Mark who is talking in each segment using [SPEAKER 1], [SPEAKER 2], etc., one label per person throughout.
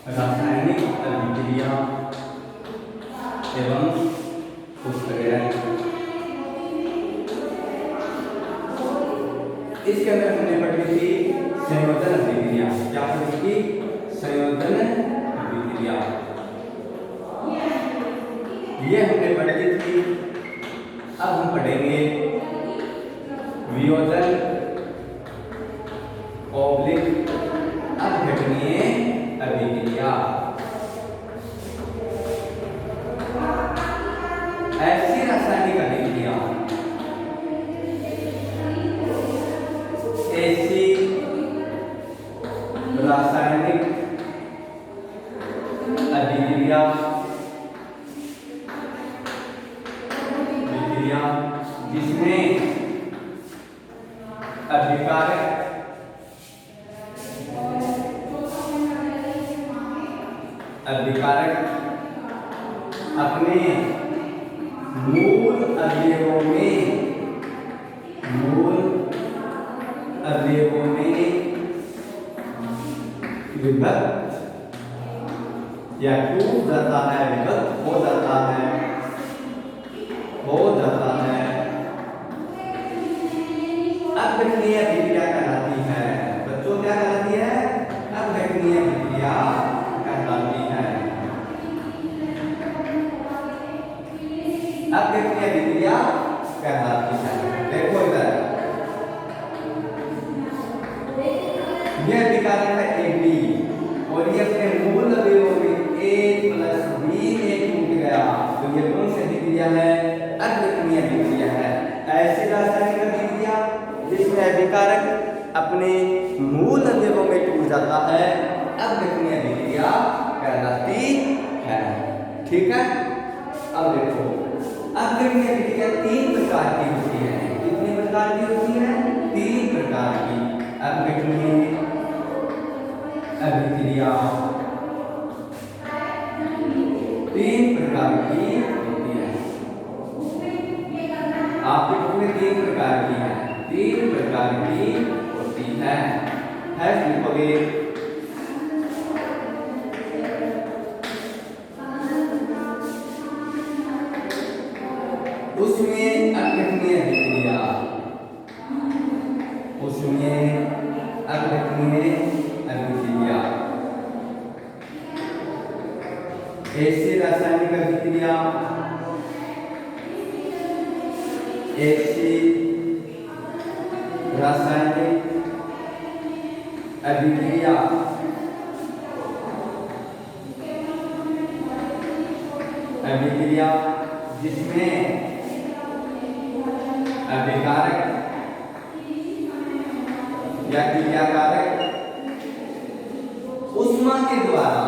[SPEAKER 1] रासायनिक अभिक्रिया एवं उत्प्रेरक। इसके अंदर हमने पढ़ी थी संयोजन अभिक्रिया। क्या पढ़ी थी? संयोजन अभिक्रिया, ये हमने पढ़ी थी। अब हम पढ़ेंगे वियोजन ऑब्लिक अपघटनीय अभिक्रिया। ऐसी रासायनिक अभिक्रिया, ऐसी रासायनिक अभिक्रिया जिसमें अभिकारक अपने मूल अवयवों में विभक्त या टूट जाता है, विभक्त हो जाता है, अपघटनीय अभिक्रिया कहलाती है। बच्चों क्या कहलाती है? अपघटनीय अभिक्रिया कहलाती है। अपघटनीय अभिक्रिया कहलाती है। देखो इधर, यह अभिकारक है AB और ये अपने मूल अवयवों में A + B में टूट गया, तो ये कौन सी अभिक्रिया है? अपघटनीय अभिक्रिया है। ऐसी रासायनिक अभिक्रिया जिसमें अभिकारक अपने मूल अवयवों में टूट जाता है, अपघटनीय अभिक्रिया कहलाती है। ठीक है? अब देखो, अपघटनीय अभिक्रिया 3 प्रकार की होती है। कितनी प्रकार की होती है? 3 प्रकार की अपघटनीय अभिक्रिया 3 प्रकार की होती है। आपके बुक में 3 प्रकार की है, 3 प्रकार की होती है। लिखोगे उसमें अपघटनीय अभिक्रिया, ऐसी रासायनिक अभिक्रिया, ऐसी रासायनिक अभिक्रिया जिसमें अभिकारक या क्रियाकारक ऊष्मा के द्वारा,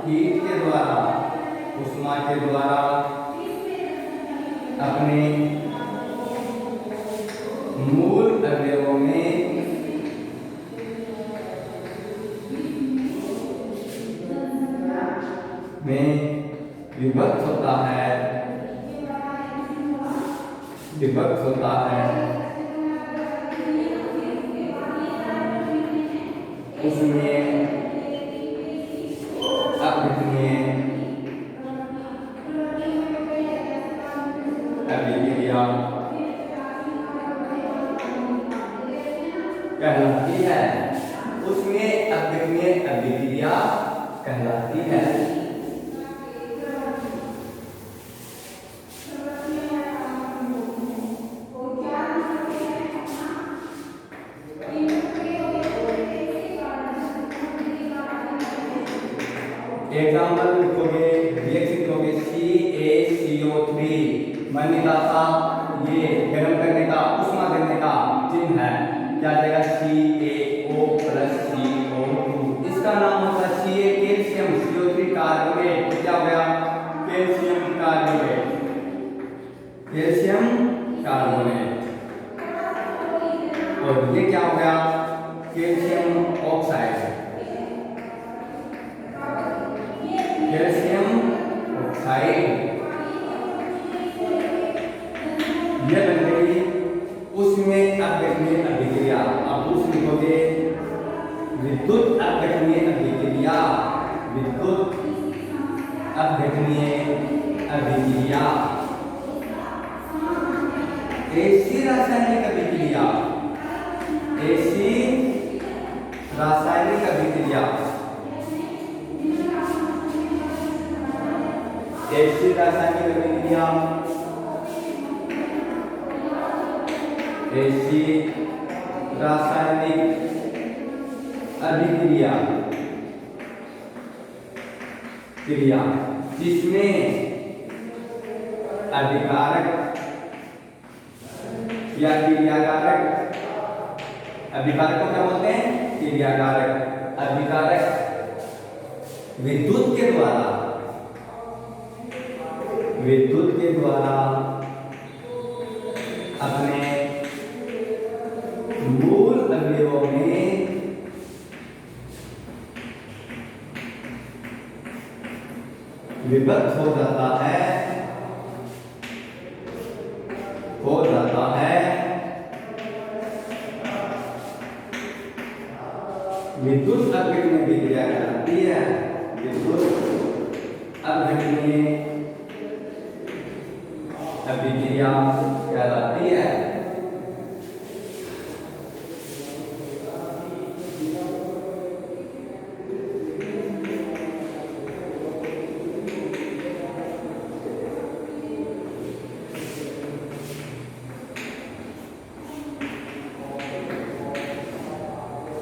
[SPEAKER 1] हीट के द्वारा अपने मूल अवयवों में विभक्त होता है, उसमें अपघटनीय अभिक्रिया कहलाती है। उसमें अपघटनीय अभिक्रिया कहलाती है। एग्जाम्पल लिखोगे, रिएक्शन लिखोगे CaCO3, मान्यता का ये गर्म करने का, ऊष्मा देने का चिन्ह है। क्या जाएगा? CaO + CO2। इसका नाम होता है Ca कैल्शियम, CO3 कार्बोनेट। क्या हो गया? Calcium carbonate. और ये क्या हो गया? कैल्शियम ऑक्साइड, ये बन गई उसमें अपघटनीय अभिक्रिया। अब उस लिखोगे विद्युत अपघटनीय अभिक्रिया, विद्युत अपघटनीय अभिक्रिया। ऐसी रासायनिक अभिक्रिया, ऐसी रासायनिक अभिक्रिया, ऐसी रासायनिक अभिक्रिया, ऐसी रासायनिक अभिक्रिया क्रिया जिसमें अभिकारक या क्रियाकारक, अभिकारक को क्या बोलते हैं? क्रियाकारक। अभिकारक विद्युत के द्वारा, विद्युत के द्वारा अपने मूल अवयवों में विभक्त हो जाता है, हो जाता है। विद्युत अपघटनीय अभिक्रिया कहलाती है, विद्युत अपघटनीय अभिक्रिया कहलाती है।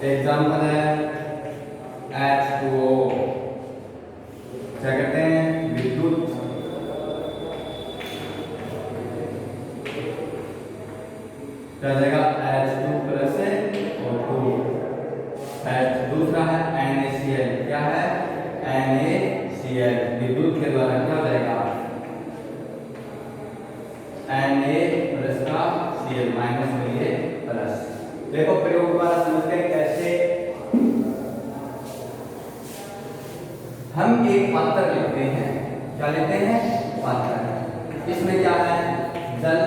[SPEAKER 1] एग्जाम्पल है H2O, क्या कहते हैं? विद्युत क्या जाएगा? H2 plus O2। दूसरा है NaCl, क्या है? NaCl विद्युत के द्वारा क्या हो जाएगा? Na प्लस का Cl माइनस में ये प्लस। देखो प्रयोग द्वारा समझते हैं कैसे हम एक पात्र लेते हैं। क्या लेते हैं? पात्र। इसमें क्या है? जल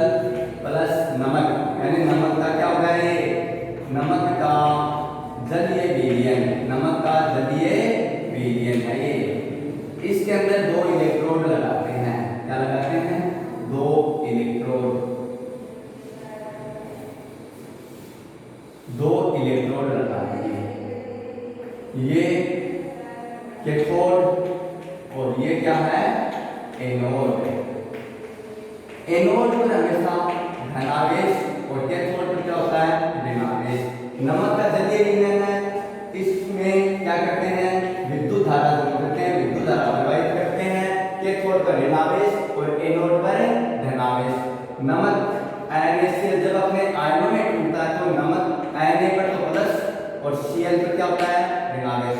[SPEAKER 1] प्लस नमक, यानी नमक का क्या होगा? ये नमक का जलीय विलयन, नमक का जलीय विलयन है ये। इसके अंदर दो इलेक्ट्रोड लगाते हैं। क्या लगाते हैं? दो इलेक्ट्रोड, दो इलेक्ट्रोड लगाते हैं। ये कैथोड और ये क्या है? एनोड। एनोड पर हमेशा धनावेश और कैथोड पर क्या होता है? ऋणावेश। नमक का जलीय विलयन है, इसमें क्या करते हैं? विद्युत धारा जो करते हैं, विद्युत धारा प्रवाहित करते हैं। कैथोड पर ऋणावेश और एनोड पर धनावेश। नमक NaCl जब अपने आयनों में टूटता है तो नमक Na पर तो प्लस और Cl पर क्या होता है? ऋणावेश।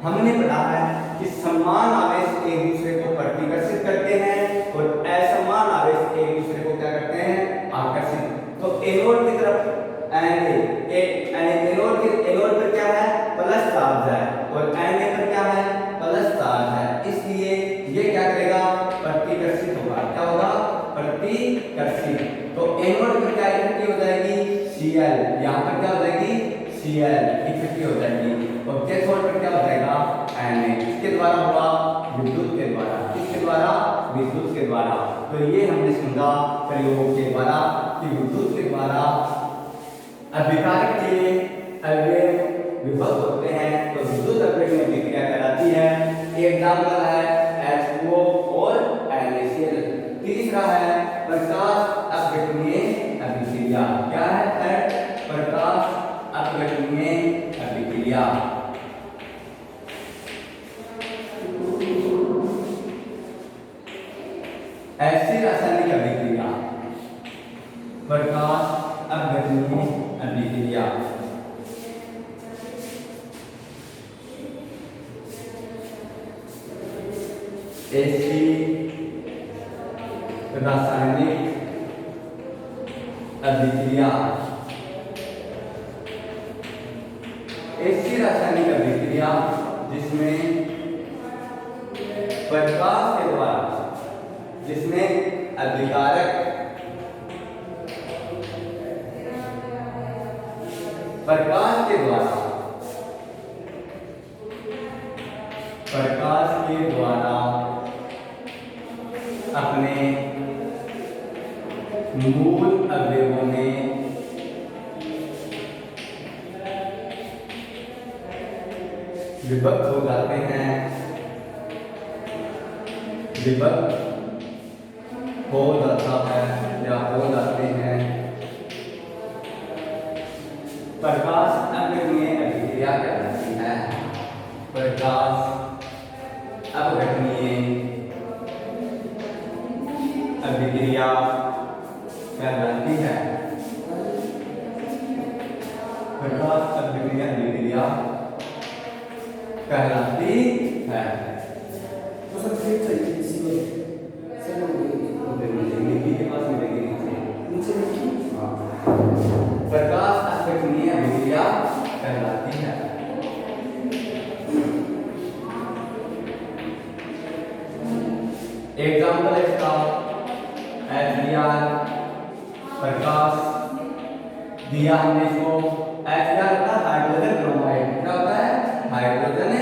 [SPEAKER 1] हमने पढ़ा है कि समान आवेश एक दूसरे को प्रतिकर्षित करते हैं और असमान आवेश एक दूसरे को क्या करते हैं? आकर्षित। तो एनोड की तरफ एनोड पर क्या है? प्लस चार्ज है और Na पर क्या है? प्लस चार्ज है। इसलिए ये क्या करेगा? प्रतिकर्षित होगा। क्या होगा? प्रतिकर्षित। तो एनोड पर क्या इकट्ठी हो जाएगी? Cl। यहाँ पर क्या हो जाएगी? Cl इकट्ठी हो जाएगी। और कैथोड पर क्या हो जाएगा? Na। किसके द्वारा हुआ? विद्युत के द्वारा। किसके द्वारा? विद्युत के द्वारा। तो ये हमने समझा प्रयोग के द्वारा कि विद्युत के द्वारा अभिकारक के अवयव विभक्त होते हैं तो विद्युत अपघटनीय अभिक्रिया कहलाती है। एग्जाम्पल है H2O और NaCl। तीसरा है प्रकाश अपघटनीय अभिक्रिया। क्या है? प्रकाश अपघटनीय अभिक्रिया। ऐसी रासायनिक अभिक्रिया, प्रकाश अपघटनीय अभिक्रिया। ऐसी रासायनिक अभिक्रिया, ऐसी रासायनिक अभिक्रिया जिसमें प्रकाश के द्वारा, जिसमें अभिकारक प्रकाश के द्वारा प्रकाश के द्वारा अपने मूल अवयवों में विभक्त हो जाते हैं, विभक्त हो जाता है या हो जाते हैं। प्रकाश अपघटनीय अभिक्रिया कहलाती है। प्रकाश अपघटनीय अभिक्रिया कहलाती है। प्रकाश अपघटनीय अभिक्रिया कहलाती है।
[SPEAKER 2] तो सब ठीक चाहिए किसी को
[SPEAKER 1] के पास मिलेगी
[SPEAKER 2] नीचे नीचे
[SPEAKER 1] हाँ। प्रकाश अपघटनीय अभिक्रिया कहलाती है। एग्जाम्पल इसका HBr प्रकाश दिया हमने इसको। HBr होता है हाइड्रोजन ब्रोमाइड। क्या होता है? Hydrogen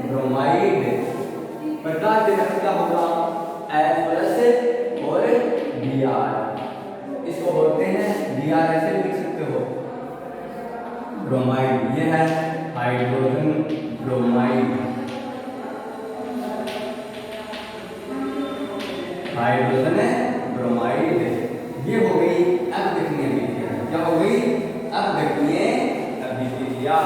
[SPEAKER 1] bromide. प्रकाश देने से क्या होगा? H प्लस और Br, इसको बोलते हैं Br, ऐसे लिख सकते हो ब्रोमाइड। ये है हाइड्रोजन ब्रोमाइड। हाइड्रोजन ब्रोमाइड ये हो गई अपघटनीय अभिक्रिया। क्या हो गई? अपघटनीय अभिक्रिया।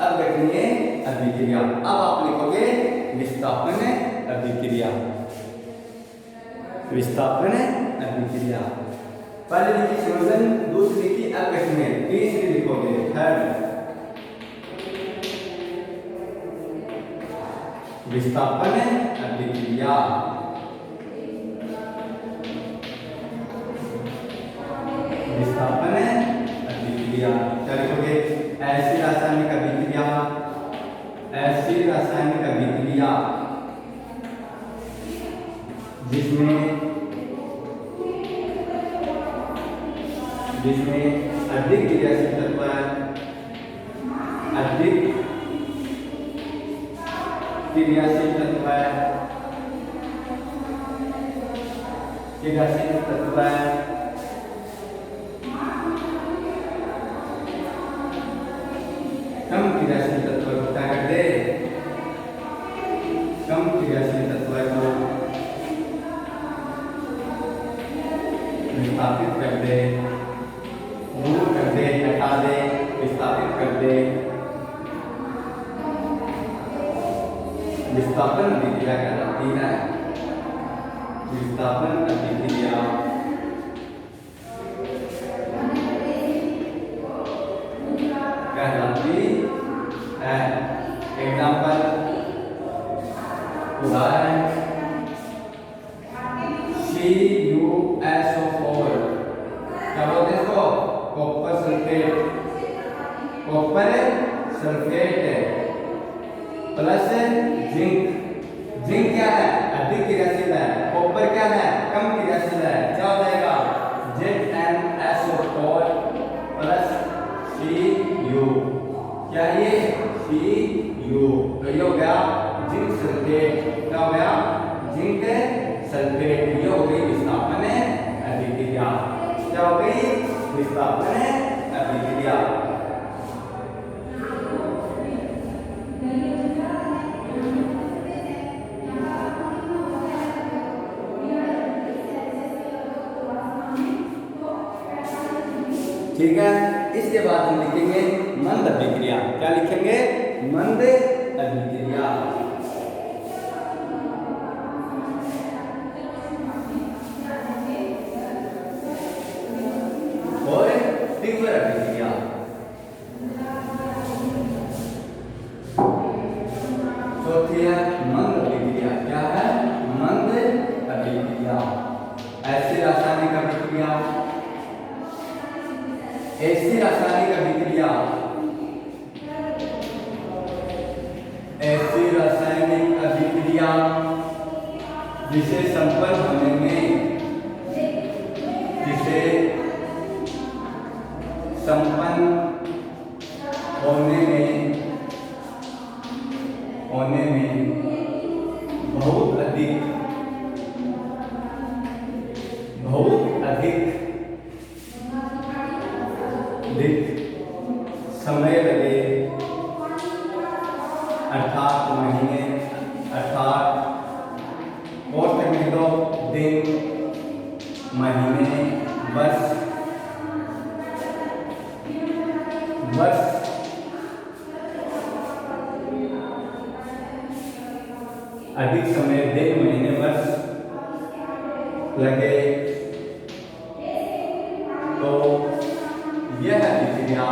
[SPEAKER 1] अपघटनीय अभिक्रिया। अब आप लिखोगे विस्थापन अभिक्रिया। विस्थापन अभिक्रिया पहले लिखी संयोजन, दूसरी लिखी अपघटनीय, तीसरी लिखोगे थर्ड विस्थापन अभिक्रिया। विस्थापन अभिक्रिया क्या लिखोगे? ऐसी रासायनिक अभिक्रिया, ऐसी रासायनिक अभिक्रिया जिसमें अधिक क्रियाशील तत्व है, अधिक क्रियाशील तत्व है, क्रियाशील तत्व है, कम क्रियाशील तत्व को क्या कर दे? कम क्रियाशील तत्व को विस्थापित कर दे, दूर कर दे, हटा दे, विस्थापित कर दे। विस्थापन अभिक्रिया कहलाती है। विस्थापन अभिक्रिया कहलाती है। एग्जाम्पल उदाहरण CuSO4 क्या बोलते हैं इसको? Copper sulphate. Copper sulphate plus zinc. Zinc क्या है? अधिक क्रियाशील है। कॉपर क्या है? कम क्रियाशील है। क्या हो जाएगा? ZnSO4 plus Cu। क्या ये? Cu। तो ये हो गया जिंक सल्फेट। क्या हो गया? Zinc sulphate. ये हो गई विस्थापन अभिक्रिया। क्या हो गई? विस्थापन अभिक्रिया। ठीक है। इसके बाद हम लिखेंगे मंद अभिक्रिया। क्या लिखेंगे? मंद अभिक्रिया। और तीव्र अभिक्रिया। चौथी है मंद अभिक्रिया। क्या है? मंद अभिक्रिया। ऐसी रासायनिक अभिक्रिया, ऐसी रासायनिक अभिक्रिया जिसे संपन्न होने में जिसे संपन्न होने में बहुत अधिक समय लगे, अर्थात महीने, अर्थात कोष्ठक में दो दिन, महीने, वर्ष अधिक समय, दिन, महीने, वर्ष लगे तो यह अभिक्रिया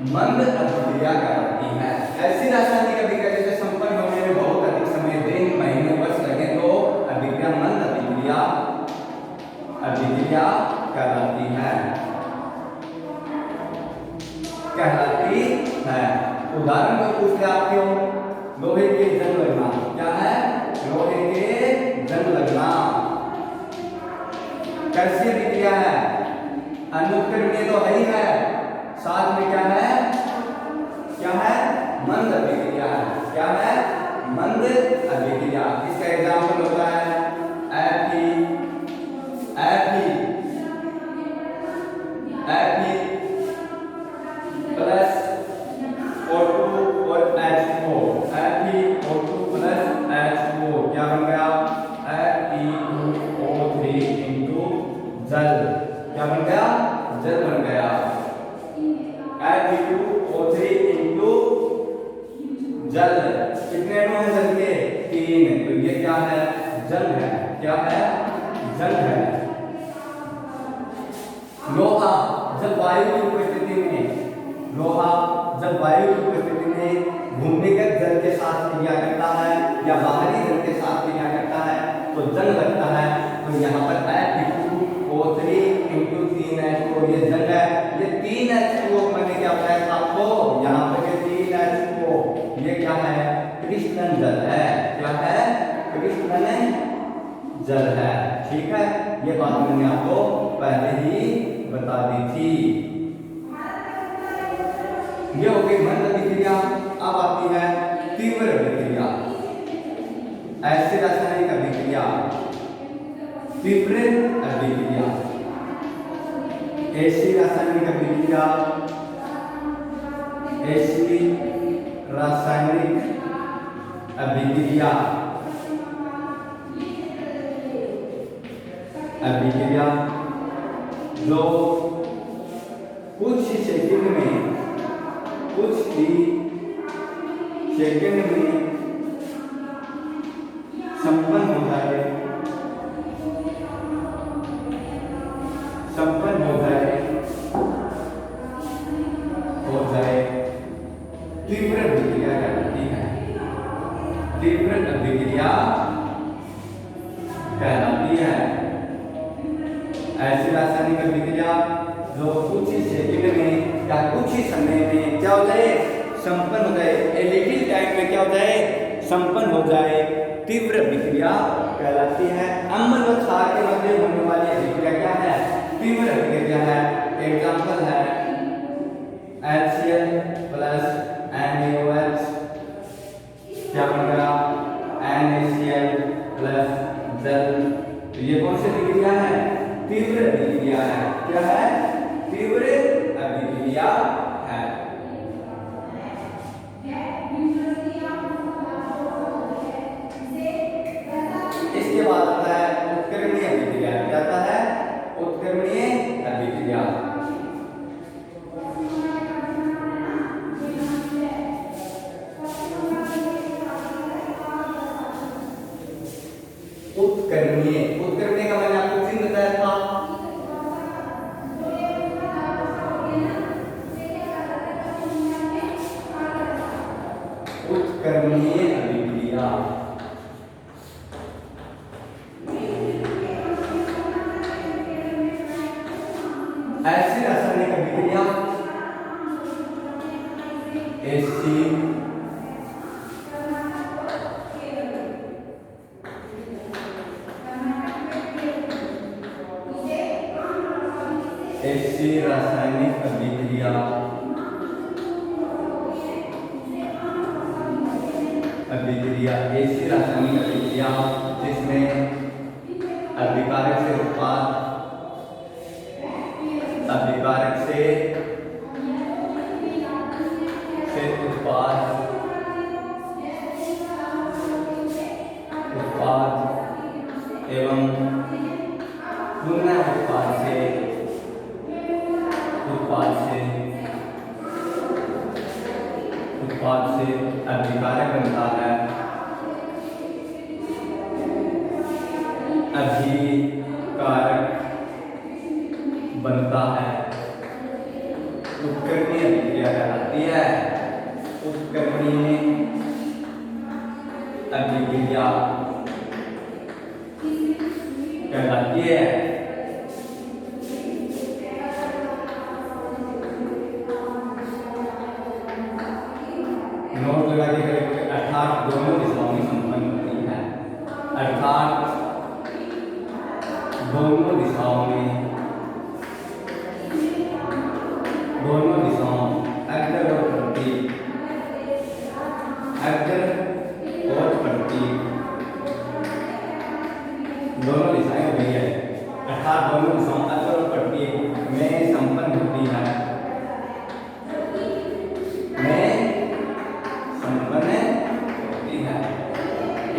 [SPEAKER 1] मंद अभिक्रिया कहलाती है। ऐसी रासायनिक अभिक्रिया जैसे संपन्न होने में बहुत अधिक समय, दिन, महीने, वर्ष लगे तो अभिक्रिया मंद अभिक्रिया कहलाती है। उदाहरण को पूछते आपके लोहे के जंग लगना, क्या है? लोहे के जंग लगना कैसी अभिक्रिया है? अनुत्क्रमणीय तो है ही है, साथ में क्या है? मंद अभिक्रिया है। क्या है? मंद अभिक्रिया। इसका एग्जाम्पल होता है Fe प्लस O2 और H2O, FeO2 प्लस H2O क्या बन गया? Fe2O3 इंटू जल, क्या बन गया? जल बन गया। Fe2O3 इंटू जल, कितने अणु हैं जल के? 3, तो ये क्या है? जल है। क्या है? जल है। लोहा जब वायु की उपस्थिति में भूमिगत जल के साथ क्रिया करता है या बाहरी जल के साथ क्रिया करता है तो जंग लगता है। तो यहाँ पर Fe2O3 इंटू 3H2O ये जंग है। ये 3H2O मैंने क्या बताया था आपको? यहाँ पर ये 3H2O ये क्या है? क्रिस्टलन जल है। क्या है? क्रिस्टलन जल है। ठीक है, ये बात मैंने आपको पहले ही बता दी थी। ये हो गई मंद अभिक्रिया। अब आती है तीव्र अभिक्रिया। ऐसे रासायनिक अभिक्रिया, तीव्र अभिक्रिया, ऐसी रासायनिक अभिक्रिया, ऐसी रासायनिक अभिक्रिया जो कुछ ही सेकंड में संपन्न हो जाए तीव्र अभिक्रिया कहलाती है। तीव्र अभिक्रिया कहलाती है। ऐसी रासायनिक अभिक्रिया जो कुछ ही सेकंड में या कुछ ही समय में क्या हो जाए? संपन्न हो जाए। ए लिटिल टाइम में क्या हो जाए? संपन्न हो जाए, तीव्र अभिक्रिया कहलाती है। अम्ल व क्षार के मध्य होने वाली अभिक्रिया क्या है? तीव्र अभिक्रिया है। एग्जांपल है HCl प्लस NaOH, क्या बन गया? NaCl प्लस जल। तो ये कौन सी अभिक्रिया है? तीव्र अभिक्रिया है। क्या है? तीव्र अभिक्रिया है। इसके बाद आता है उत्क्रमणीय अभिक्रिया। क्या आता है? उत्क्रमणीय अभिक्रिया। उत्क्रमणीय का मैंने आपको चिन्ह बताया था। उत्क्रमणीय अभिक्रिया ऐसी रासायनिक अभिक्रिया, एसी रासायनिक अभिक्रिया ऐसी रासायनिक अभिक्रिया जिसमें अभिकारक से उत्पाद उत्पाद एवं पुनः उत्पाद से अभिकारक बनता है। उपकरणीय अभिक्रिया कहलाती है। उपकरणीय अभिक्रिया कहलाती है। नोट लगा के करेंगे, अर्थात दोनों दिशाओं में संपन्न होती है। अर्थात दोनों दिशाओं अग्र और प्रतीक दोनों दिशाएं हुई है। अर्थात दोनों दिशाओं अग्र और प्रतीक में संपन्न होती है।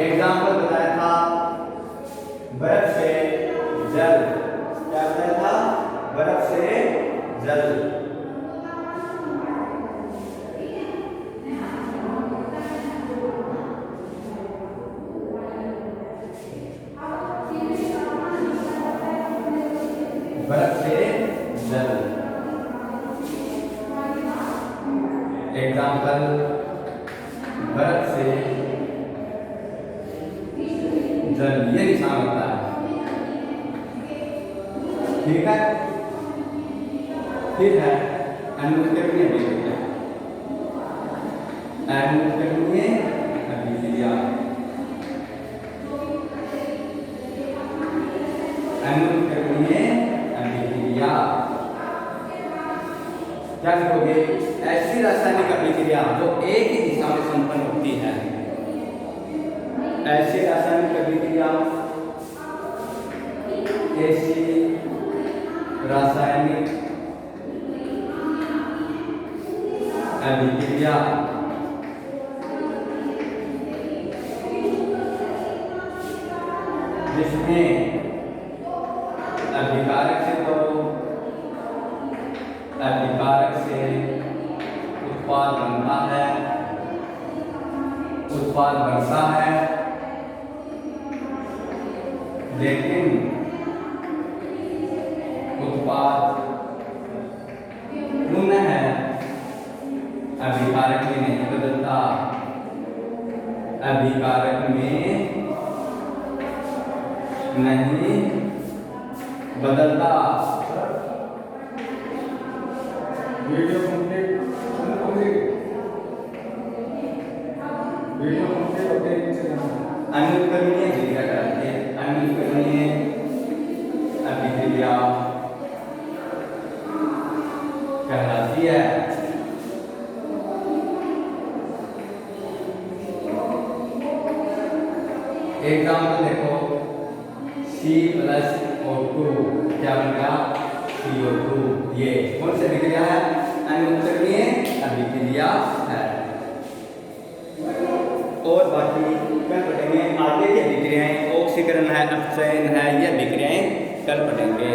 [SPEAKER 1] एग्जाम्पल बताया था बर्फ से जल। क्या बताया था? बर्फ से जल। बर्फ से जल। एग्जाम्पल बर्फ से जल, ये निशान होता है। ठीक है। फिर है अनुत्कर्णीय अभिक्रिया। अनुत्कर्णीय अभिक्रिया क्या लिखोगे? ऐसी रासायनिक अभिक्रिया जो एक ही दिशा में संपन्न होती है। ऐसी रासायनिक अभिक्रिया जिसमें अभिकारक से उत्पाद बनता है, लेकिन उत्पाद पुनः अभिकारक में नहीं बदलता। अभिकारक में नहीं बदलता।
[SPEAKER 2] वीडियो कंप्लीट होते हैं।
[SPEAKER 1] अनुत्कर्णीय अभिक्रिया कहलाती है। अनुत्कर्णीय अभिक्रिया कहलाती है। एग्जाम्पल देखो, C+O2 क्या बन गया? CO2। ये कौन सी अभिक्रिया है? अनुत्कर्णीय अभिक्रिया है। और बाकी कल पढ़ेंगे आगे की अभिक्रियाएं, ऑक्सीकरण है, अपचयन है, ये अभिक्रियाएं कल पढ़ेंगे।